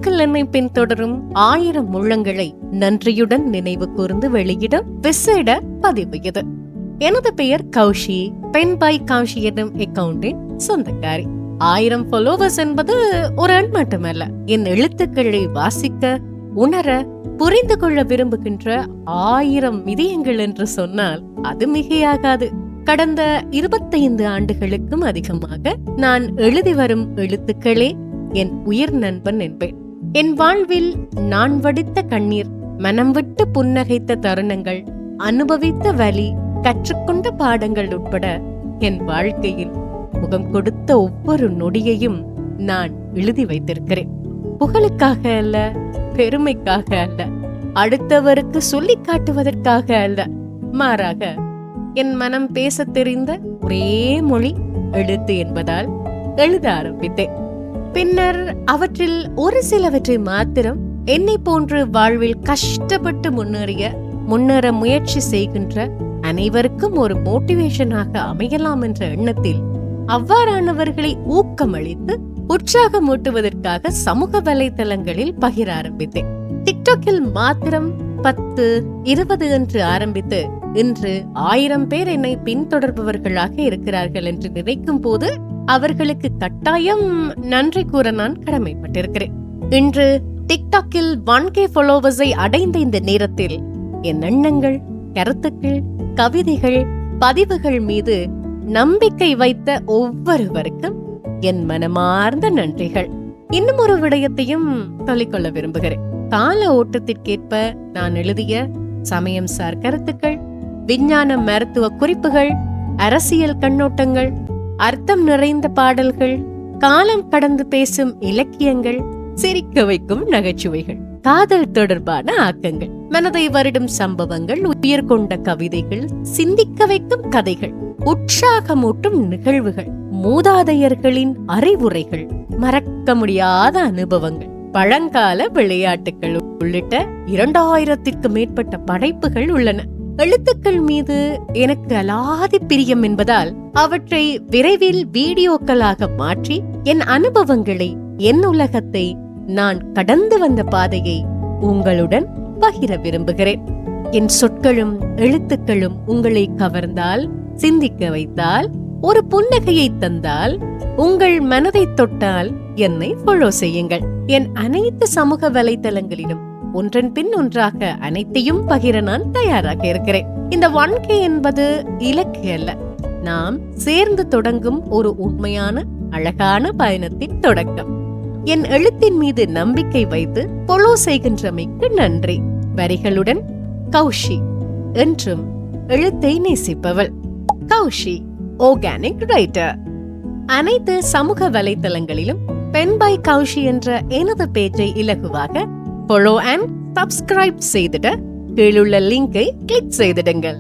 டிக்டாக்கில் என்னை பின்தொடரும் 1000 உள்ளங்களை நன்றியுடன் நினைவு கூர்ந்து வெளியிடும் விசேட பதிவு இது. எனது பெயர் கௌஷி, பென் பை கௌஷி எனும் அக்கவுண்டின் சொந்தக்காரி. 1000 ஃபாலோவர்ஸ் என்பது ஒரு எண் மட்டுமல்ல. என் எழுத்துக்களை வாசிக்க, உணர, புரிந்து கொள்ள விரும்புகின்ற 1000 இதயங்கள் என்று சொன்னால் அது மிகையாகாது. கடந்த 25 ஆண்டுகளுக்கும் அதிகமாக நான் எழுதி வரும் எழுத்துக்களே என் உயிர் நண்பன் என்பேன். என் வாழ்வில் நான் வடித்த கண்ணீர், மனம் விட்டு புன்னகைத்த தருணங்கள், அனுபவித்த வலி, கற்றுக்கொண்ட பாடங்கள் உட்பட என் வாழ்க்கையில் முகம் கொடுத்த ஒவ்வொரு நொடியையும் நான் எழுதி வைத்திருக்கிறேன். புகழுக்காக அல்ல, பெருமைக்காக அல்ல, அடுத்தவருக்கு சொல்லி காட்டுவதற்காக அல்ல, மாறாக என் மனம் பேச தெரிந்த ஒரே மொழி எழுத்து என்பதால் எழுத ஆரம்பித்தேன். பின்னர் அவற்றில் ஒரு சிலவற்றை மாத்திரம் என்னை போன்று வாழ்வில் கஷ்டப்பட்டு முன்னேற முயற்சி செய்கின்ற அனைவருக்கும் ஒரு மோட்டிவேஷனாக அமையலாம் என்ற எண்ணத்தில் அவ்வாறானவர்களை ஊக்கமளித்து உற்சாகமூட்டுவதற்காக சமூக வலைதளங்களில் பகிர ஆரம்பித்தேன். டிக்டாக்கில் மாத்திரம் 10, 20 என்று ஆரம்பித்து இன்று 1000 பேர் என்னை பின்தொடர்பவர்களாக இருக்கிறார்கள் என்று நினைக்கும் போது அவர்களுக்கு கட்டாயம் நன்றி கூற நான் கடமைப்பட்டிருக்கிறேன். இன்று டிக்டாக்கில் 1K ஃபாலோவர்ஸை அடைந்த இந்த நேரத்தில் என் எண்ணங்கள், கருத்துக்கள், கவிதைகள், பதிவுகள் மீது நம்பிக்கை வைத்த ஒவ்வொருவருக்கும் என் மனமார்ந்த நன்றிகள். இன்னும் ஒரு விடயத்தையும் சொல்லிக்கொள்ள விரும்புகிறேன். கால ஓட்டத்திற்கேற்ப நான் எழுதிய சமயம் சார் கருத்துக்கள், விஞ்ஞான மருத்துவ குறிப்புகள், அரசியல் கண்ணோட்டங்கள், அர்த்தம் நிறைந்த பாடல்கள், காலம் கடந்து பேசும் இலக்கியங்கள், சிரிக்க வைக்கும் நகைச்சுவைகள், காதல் தொடர்பான ஆக்கங்கள், மனதை வருடும் சம்பவங்கள், உயிர் கொண்ட கவிதைகள், சிந்திக்க வைக்கும் கதைகள், உற்சாகமூட்டும் நிகழ்வுகள், மூதாதையர்களின் அறிவுரைகள், மறக்க முடியாத அனுபவங்கள், பழங்கால விளையாட்டுகள் உள்ளிட்ட 2000த்திற்கு மேற்பட்ட படைப்புகள் உள்ளன. எழுத்துக்கள் மீது எனக்கு அலாதி பிரியம் என்பதால் அவற்றை விரைவில் வீடியோக்களாக மாற்றி என் அனுபவங்களை, என் உலகத்தை, நான் கடந்து வந்த பாதையை உங்களுடன் பகிர விரும்புகிறேன். என் சொற்களும் எழுத்துக்களும் உங்களை கவர்ந்தால், சிந்திக்க வைத்தால், ஒரு புன்னகையை தந்தால், உங்கள் மனதை தொட்டால் என்னை ஃபாலோ செய்யுங்கள். என் அனைத்து சமூக வலைதளங்களிலும் ஒன்றன் பின் ஒன்றாக அனைத்தையும் பகிர நான் தயாராக இருக்கிறேன். இந்த 1K என்பது இலக்கு அல்ல, நாம் சேர்ந்து தொடங்கும் ஒரு உண்மையான அழகான பயணத்தின் தொடக்கம். என் எழுத்தின் மீது நம்பிக்கை வைத்து ஃபாலோ செய்கின்றமைக்கு நன்றி. வரிகளுடன் கௌஷி, என்றும் எழுத்தை நேசிப்பவள். Koushi, organic writer. அனைத்து சமூக வலைதளங்களிலும் பென் பை கௌஷி என்ற எனது பேஜை இலகுவாக ஃபாலோ அண்ட் சப்ஸ்கிரைப் செய்திட கீழுள்ள லிங்கை கிளிக் செய்திடுங்கள்.